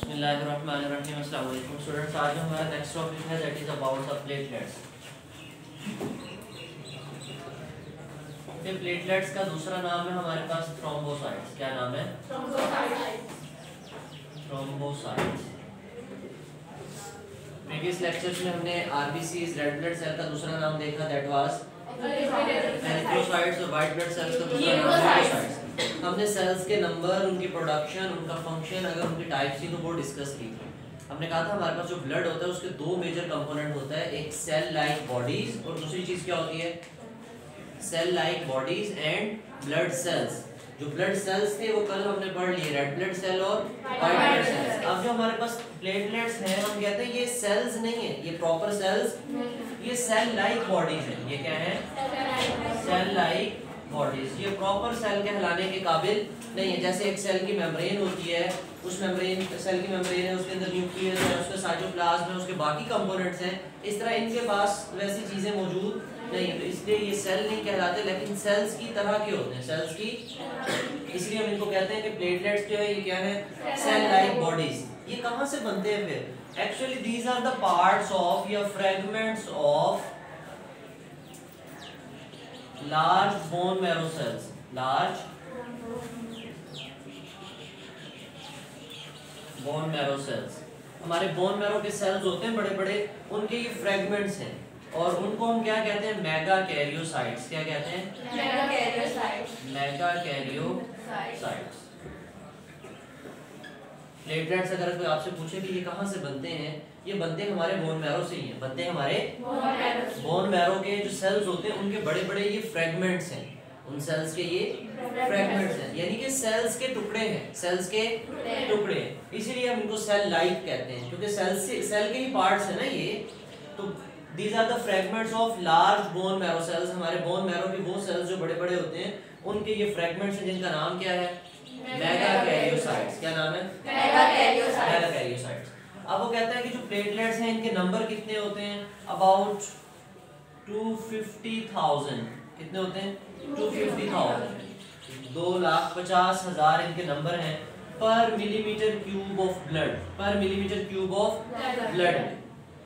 बिस्मिल्लाहिर्रहमानिर्रहीम। अस्सलाम वालेकुम स्टूडेंट्स, आज हमारा नेक्स्ट टॉपिक है that is about the platelets. Platelets का दूसरा नाम है हमारे पास थ्रोम्बोसाइट्स। क्या नाम है? थ्रोम्बोसाइट्स। प्रीवियस लेक्चर्स में हमने आरबीसीज रेड ब्लड सेल का दूसरा नाम देखा, दैट वाज एरिथ्रोसाइट्स, और व्हाइट ब्लड सेल्स का दूसरा नाम ल्यूकोसाइट्स। हमने सेल्स के नंबर, उनकी प्रोडक्शन, उनका फंक्शन, अगर उनकी टाइप्स थी तो वो डिस्कस की थी। हमने कहा था हमारे पास जो ब्लड होता है उसके दो मेजर कंपोनेंट होता है, एक सेल लाइक बॉडीज और दूसरी चीज क्या होती है? Cell like bodies and blood cells. जो ब्लड सेल्स थे वो कल हमने पढ़ लिए, रेड ब्लड सेल और व्हाइट ब्लड सेल्स। अब जो हमारे पास प्लेटलेट्स हैं, हम कहते हैं ये सेल्स नहीं है, ये प्रॉपर सेल्स, ये सेल लाइक बॉडीज हैं। ये क्या है? Cell like bodies. ये प्रॉपर सेल कहलाने के काबिल नहीं है। जैसे एक सेल की मेम्ब्रेन होती है, उस मेम्ब्रेन, सेल की मेम्ब्रेन है, उसके अंदर न्यूक्लियस है, उसके साइटोप्लाज्म है, उसके बाकी कंपोनेंट्स हैं, इस तरह इनके पास वैसी चीजें मौजूद नहीं है, तो इसलिए ये सेल नहीं कहलाते, लेकिन सेल्स की तरह के होते हैं, सेल्स की। इसलिए हम इनको कहते हैं कि प्लेटलेट्स जो है ये क्या है? Cell like bodies. ये कहाँ से बनते हैं फिर? Actually these are the parts of या fragments of large bone marrow cells. Large bone marrow cells, हमारे बोन मैरो के सेल्स होते हैं बड़े बड़े, उनके ये फ्रेगमेंट्स हैं और उनको हम क्या कहते हैं? Mega karyocytes. क्या कहते हैं? Mega karyocytes. Mega karyocytes. Platelets अगर कोई आपसे पूछे कि ये कहाँ से बनते हैं, ये बनते हैं हमारे बोन मैरो से ही हैं। बनते हैं हमारे बोन मैरो के जो सेल्स होते हैं उनके बड़े बड़े ये फ्रेगमेंट्स हैं, उन सेल्स के ये फ्रेगमेंट्स हैं, यानी कि सेल्स के टुकड़े हैं, सेल्स के टुकड़े हैं। इसीलिए हम इनको सेल लाइक कहते हैं, क्योंकि सेल के ही पार्ट्स हैं ना ये। तो these are the fragments of large bone marrow cells। हमारे बोन मैरो के वो सेल्स जो बड़े बड़े होते हैं उनके ये फ्रेगमेंट्स हैं, जिनका नाम क्या है? Mega karyocytes. क्या नाम है? Mega karyocytes. अब वो कहता है कि जो प्लेटलेट्स हैं इनके नंबर कितने होते हैं? अबाउट 250,000। कितने होते हैं? 250,000। 2,50,000 इनके नंबर हैं पर मिलीमीटर क्यूब ऑफ ब्लड, पर मिलीमीटर क्यूब ऑफ ब्लड।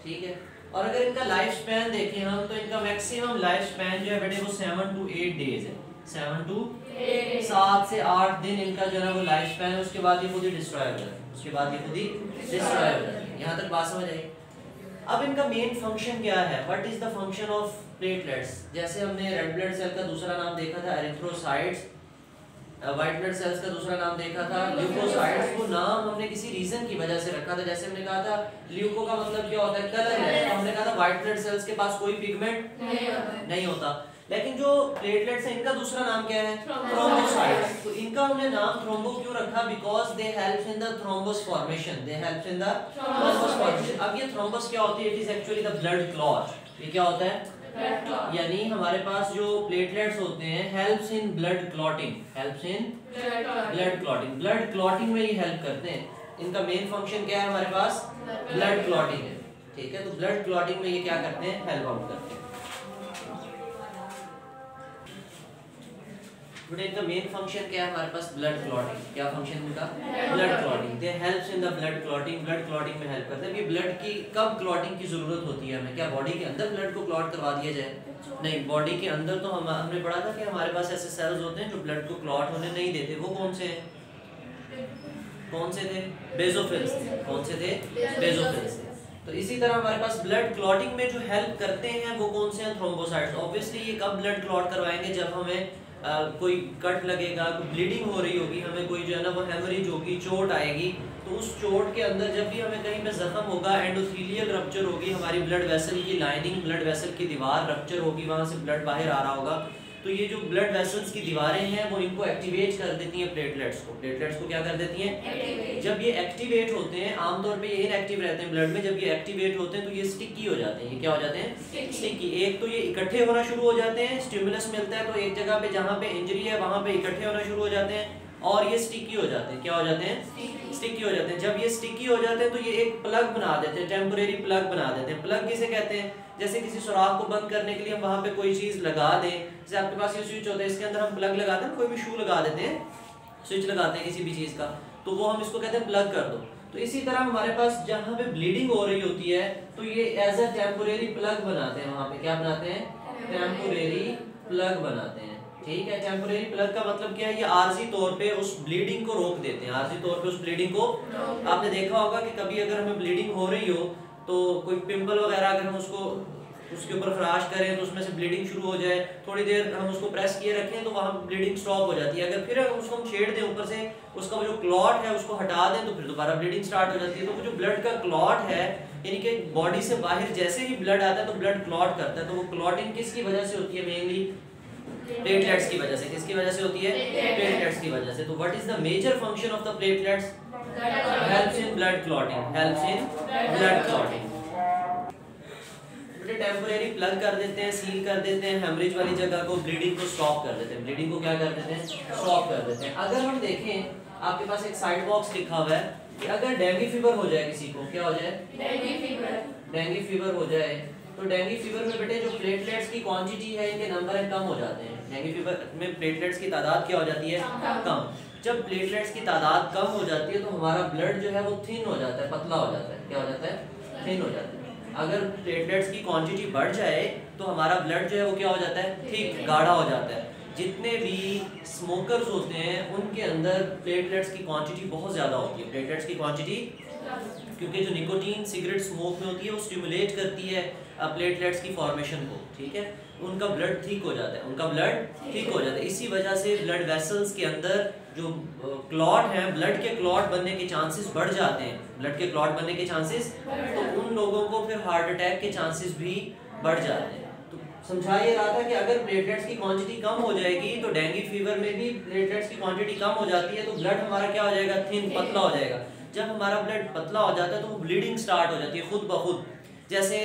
ठीक है। और अगर इनका लाइफ स्पैन देखें हम, तो इनका मैक्सिमम लाइफ स्पैन जो है बेटे वो 7 to 8 डेज है। 7 से 8 दिन इनका जो है वो लाइफ स्पैन है। उसके बाद ये खुद ही डिस्ट्रॉय हो जाता है, उसके बाद ये खुद ही डिस्ट्रॉय हो जाता है। यहाँ तक बात समझ आई? अब इनका मेन फंक्शन क्या है? What is the function of platelets? जैसे हमने रेड ब्लड सेल का दूसरा नाम देखा था एरिथ्रोसाइट्स, व्हाइट ब्लड सेल्स का दूसरा नाम देखा था ल्यूकोसाइट्स। वो नाम हमने किसी रीजन की वजह से रखा था। जैसे हमने कहा था ल्यूको का मतलब क्या होता है? कलर है। तो हमने कहा था व्हाइट ब्लड सेल्स के पास कोई पिगमेंट नहीं होता। लेकिन जो प्लेटलेट्स हैं इनका दूसरा नाम क्या है? थ्रोम्बोसाइट्स। तो इनका हमने नाम थ्रोम्बो क्यों रखा? Because they help in the thrombus formation. They help in the thrombus formation. अब ये थ्रोम्बस क्या होती है? It is actually the blood clot. ये क्या होता है? यानी हमारे पास जो प्लेटलेट्स होते हैं helps in blood clotting, helps in blood clotting. Blood clotting में ये हेल्प करते हैं। इनका मेन फंक्शन क्या है? हमारे पास ब्लड क्लॉटिंग है। ठीक है। तो ब्लड क्लॉटिंग में ये क्या करते हैं? हेल्प आउट करते हैं। बट इनका मेन फंक्शन क्या है? हमारे पास ब्लड क्लॉटिंग। क्या फंक्शन इनका? Blood clotting. They helps in the blood clotting. Blood clotting में हेल्प करते हैं। ये ब्लड की कब क्लॉटिंग की जरूरत होती है हमें? क्या बॉडी के अंदर ब्लड को क्लॉट करवा दिया जाए? नहीं, बॉडी के अंदर तो हमने पढ़ा था कि हमारे पास ऐसे सेल्स होते हैं जो ब्लड को क्लॉट होने नहीं देते। वो कौन से हैं? कौन से थे? बेसोफिल्स थे। कौन से थे? बेसोफिल्स थे। तो इसी तरह हमारे पास ब्लड क्लॉटिंग में जो हेल्प करते हैं वो कौन से हैं? थ्रोम्बोसाइट्स। ऑब्वियसली ये कब ब्लड क्लॉट करवाएंगे? जब हमें कोई कट लगेगा, कोई ब्लीडिंग हो रही होगी, हमें कोई जो है ना वो हेमरेज होगी, चोट आएगी, तो उस चोट के अंदर जब भी हमें कहीं पे जख्म होगा, एंडोथेलियल रप्चर होगी, हमारी ब्लड वेसल की लाइनिंग, ब्लड वेसल की दीवार रप्चर होगी, वहाँ से ब्लड बाहर आ रहा होगा, तो ये जो ब्लड वेसल्स की दीवारें हैं वो इनको एक्टिवेट कर देती हैं प्लेटलेट्स को। प्लेटलेट्स को क्या कर देती हैं? जब ये एक्टिवेट होते हैं, आमतौर पे ये इनएक्टिव रहते हैं ब्लड में, जब ये एक्टिवेट होते हैं तो ये स्टिकी हो जाते हैं। ये क्या हो जाते हैं? स्टिकी। एक तो ये इकट्ठे होना शुरू हो जाते हैं, स्टिमुलस मिलता है तो एक जगह पे जहाँ पे इंजरी है वहाँ पे इकट्ठे होना शुरू हो जाते हैं और ये स्टिकी हो जाते हैं। क्या हो जाते हैं? स्टिकी हो जाते हैं। जब ये स्टिकी हो जाते हैं तो ये एक प्लग बना देते हैं, टेम्परेरी प्लग बना देते हैं। प्लग किसे कहते हैं? जैसे किसी सुराख को बंद करने के लिए हम वहाँ पे कोई चीज़ लगा दें, जैसे आपके पास ये स्विच होता है, इसके अंदर हम प्लग लगाते हैं, कोई भी शू लगा देते हैं, स्विच लगाते हैं किसी भी चीज़ का, तो वो हम इसको कहते हैं प्लग कर दो। तो तो इसी तरह हमारे पास जहाँ पे ब्लीडिंग हो रही होती है तो ये एज अ टेम्पोरेरी प्लग बनाते हैं, वहाँ पे क्या बनाते हैं, टेम्पोरेरी प्लग बनाते हैं। ठीक है, टेम्पोरेरी प्लग का मतलब क्या है, ये आर्जी तौर पे उस ब्लीडिंग को रोक देते हैं, आर्जी तौर पे उस ब्लीडिंग को। आपने देखा होगा कि कभी अगर हमें ब्लीडिंग हो रही हो तो कोई पिंपल वगैरह अगर हम उसके ऊपर फ्राश करें तो उसमें से ब्लीडिंग शुरू हो जाए, थोड़ी देर हम उसको प्रेस किए रखें तो वहाँ ब्लीडिंग स्टॉप हो जाती है। अगर फिर उसको हम छेड़ दें ऊपर से, उसका जो क्लॉट है उसको हटा दें तो फिर दोबारा ब्लीडिंग स्टार्ट हो जाती है। तो वो जो ब्लड का क्लॉट है, यानी कि बॉडी से बाहर जैसे ही ब्लड आता है तो ब्लड क्लॉट करता है, तो वो क्लॉटिंग किसकी वजह से होती है, मेनली प्लेटलेट्स की वजह से। किसकी वजह से होती है, प्लेटलेट्स की वजह से। तो what is the major function of the platelets, helps in blood clotting, helps in blood clotting. Temporary plug कर देते हैं, सील कर देते हैं हेमरेज वाली जगह को, ब्लीडिंग को स्टॉप कर देते हैं, ब्लीडिंग को क्या कर देते हैं, स्टॉप कर देते हैं। अगर हम देखें आपके पास एक साइड बॉक्स लिखा हुआ है कि अगर डेंगू फीवर हो जाए किसी को, क्या हो जाए, डेंगू फीवर हो जाए, तो डेंगू फीवर में बेटे जो प्लेटलेट्स की क्वांटिटी है, इनके नंबर है कम हो जाते हैं। डेंगू फीवर में प्लेटलेट्स की तादाद क्या हो जाती है, कम। जब प्लेटलेट्स की तादाद कम हो जाती है तो हमारा ब्लड जो है वो थिन हो जाता है, पतला हो जाता है। क्या हो जाता है, थिन हो जाता है। अगर प्लेटलेट्स की क्वांटिटी बढ़ जाए तो हमारा ब्लड जो है वो क्या हो जाता है, थिक, गाढ़ा हो जाता है। जितने भी स्मोकर्स होते हैं उनके अंदर प्लेटलेट्स की क्वांटिटी बहुत ज़्यादा होती है, प्लेटलेट्स की क्वांटिटी, क्योंकि जो निकोटीन सिगरेट स्मोक में होती है वो स्टिमुलेट करती है प्लेटलेट्स की फॉर्मेशन को। ठीक है, उनका ब्लड ठीक हो जाता है, उनका ब्लड ठीक हो जाता है। इसी वजह से ब्लड वेसल्स के अंदर जो क्लॉट है, ब्लड के क्लॉट बनने के चांसेस बढ़ जाते हैं, ब्लड के क्लॉट बनने के चांसेस, तो उन लोगों को फिर हार्ट अटैक के चांसेस भी बढ़ जाते हैं। तो समझा ये रहा था कि अगर प्लेटलेट्स की क्वांटिटी कम हो जाएगी तो डेंगू फीवर में भी प्लेटलेट्स की क्वांटिटी कम हो जाती है, तो ब्लड हमारा क्या हो जाएगा, थिन, पतला हो जाएगा। जब हमारा ब्लड पतला हो जाता है तो वो ब्लीडिंग स्टार्ट हो जाती है खुद ब खुद। जैसे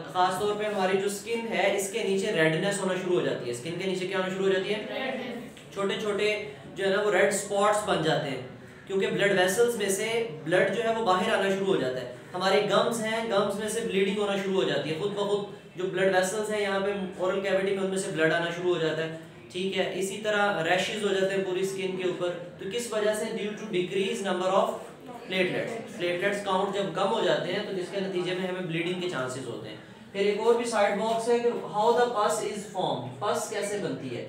खास तौर पे हमारी जो स्किन है इसके नीचे रेडनेस होना शुरू हो जाती है, स्किन के नीचे क्या होना शुरू हो जाती है, छोटे छोटे जो है ना वो रेड स्पॉट्स बन जाते हैं, क्योंकि ब्लड वेसल्स में से ब्लड जो है वो बाहर आना शुरू हो जाता है। हमारे गम्स हैं, गम्स में से ब्लीडिंग होना शुरू हो जाती है खुद ब खुद, जो ब्लड वेसल्स हैं यहाँ पे ओरल कैविटी में उनमें से ब्लड आना शुरू हो जाता है। ठीक है, इसी तरह रैशेस हो जाते हैं पूरी स्किन के ऊपर। तो किस वजह से, due to decrease number of platelets count जब कम हो जाते हैं तो जिसके नतीजे में हमें ब्लीडिंग के चांसेस होते हैं। फिर एक और भी साइड बॉक्स है कि हाउ द पस इज फॉर्म, पस कैसे बनती है।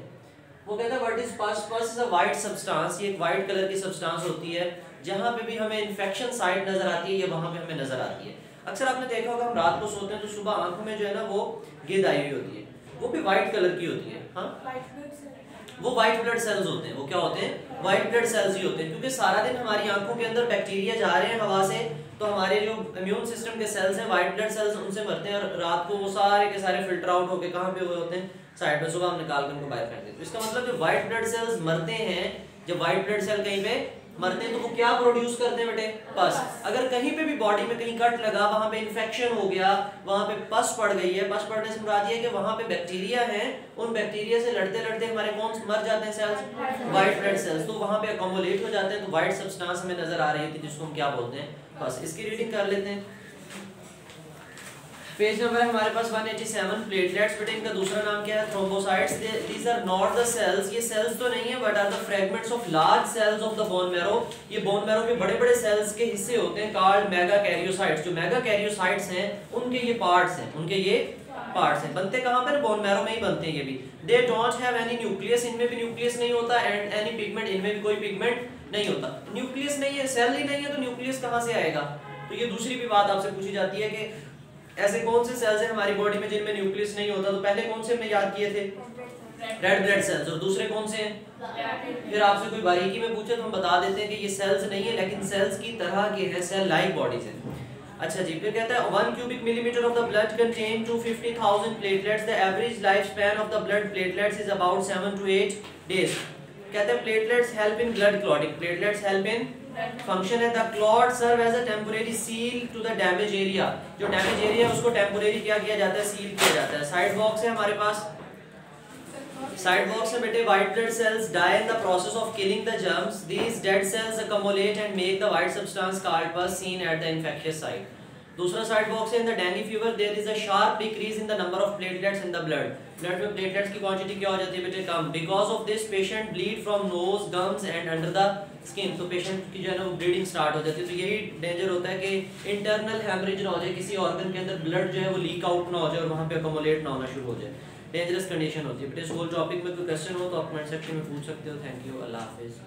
वो कहता है व्हाट इज पस, पस इज अ वाइट सब्सटेंस, ये एक वाइट कलर की सब्सटेंस होती है। जहाँ पे भी हमें इन्फेक्शन साइट नजर आती है ये वहाँ पे हमें नजर आती है। अक्सर आपने देखा होगा हम रात को सोते हैं तो सुबह आंखों में जो है ना वो गेंद आई हुई होती है, वो भी वाइट कलर की होती है। हाँ, वो वाइट ब्लड सेल्स होते हैं, वो क्या होते हैं, वाइट ब्लड सेल्स ही होते हैं, क्योंकि सारा दिन हमारी आंखों के अंदर बैक्टीरिया जा रहे हैं हवा से, तो हमारे जो इम्यून सिस्टम के सेल्स हैं, वाइट ब्लड सेल्स, उनसे मरते हैं और रात को वो सारे के सारे फिल्टर आउट होके कहाँ पे हुए होते हैं, साइड में, सुबह हम निकाल कर उनको बाहर कर देते हैं। तो इसका मतलब जो वाइट ब्लड सेल्स मरते हैं, जब वाइट ब्लड सेल कहीं पे मरते हैं तो वो क्या प्रोड्यूस करते हैं बेटे, पस। अगर कहीं पे भी बॉडी में कहीं कट लगा, वहां पे इन्फेक्शन हो गया, वहां पे पस पड़ गई है, पस पड़ने से मुराद ये है कि वहां पे बैक्टीरिया हैं, उन बैक्टीरिया से लड़ते लड़ते हमारे कौन मर जाते हैं सेल्स, वाइट ब्लड सेल्स, तो वहां पे अकोमोलेट हो जाते हैं, तो वाइट सब्सटेंस हमें नजर आ रही थी जिसको हम क्या बोलते हैं, पस। इसकी रीडिंग कर लेते हैं। पेज नंबर है हमारे पास 187। प्लेटलेट्स बेटे इनका दूसरा नाम क्या है, thrombocytes. These are not the cells, ये सेल्स तो नहीं है, but are the fragments of large cells of the bone marrow. ये बोन मैरो के बड़े बड़े सेल्स के हिस्से होते हैं, कॉल्ड मेगाकैरियोसाइट्स। जो मेगाकैरियोसाइट्स हैं उनके ये पार्ट्स हैं, उनके ये पार्ट्स हैं। बनते कहाँ पर, बोन मैरो में ही बनते हैं ये भी। They don't have any nucleus, इनमें भी न्यूक्लियस नहीं होता, एंड एनी पिगमेंट, इनमें भी कोई पिगमेंट नहीं होता। न्यूक्लियस नहीं है, सेल ही नहीं है, तो न्यूक्लियस कहाँ से आएगा। तो ये दूसरी भी बात आपसे पूछी जाती है कि ऐसे कौन से सेल्स हैं हमारी बॉडी में जिनमें न्यूक्लियस नहीं होता। तो पहले कौन से हमने याद किए थे, रेड ब्लड सेल्स, और दूसरे कौन से हैं। फिर आपसे कोई बारीकी में पूछे तो हम बता देते हैं कि ये सेल्स नहीं है, लेकिन सेल्स की तरह के हैं, सेल लाइक बॉडीज हैं। अच्छा जी, फिर कहता है 1 cubic millimeter of the blood contain 250,000 platelets. The average lifespan of the blood platelets is about 7 to 8 days. कहते हैं platelets help in blood clotting. Platelets help in function है, the clot serve as a temporary seal to the damage area. जो damage area है उसको temporary क्या किया जाता है, seal किया जाता है। साइड बॉक्स है हमारे पास, साइड बॉक्स में बेटे white blood cells die in the process of killing the germs. These dead cells accumulate and make the white substance called pus seen at the infectious site. दूसरा side box है, in the dengue fever there is a sharp decrease in the number of platelets in the blood. Blood में platelets की quantity क्या हो जाती है बेटे, कम। Because of this patient bleed from nose, gums and under the skin, तो patient की जो है ना वो ब्लीडिंग स्टार्ट हो जाती है। तो यही डेंजर होता है कि इंटरनल हैमरेज ना हो जाए, किसी ऑर्गन के अंदर ब्लड जो है वो लीक आउट ना हो जाए और वहाँ पे अकोमोलेट ना होना शुरू हो जाए, डेंजरस कंडीशन होती है। बट इस होल टॉपिक में कोई क्वेश्चन हो तो आप कमेंट सेक्शन में पूछ सकते हो। थैंक यू, अल्लाह हाफिज़।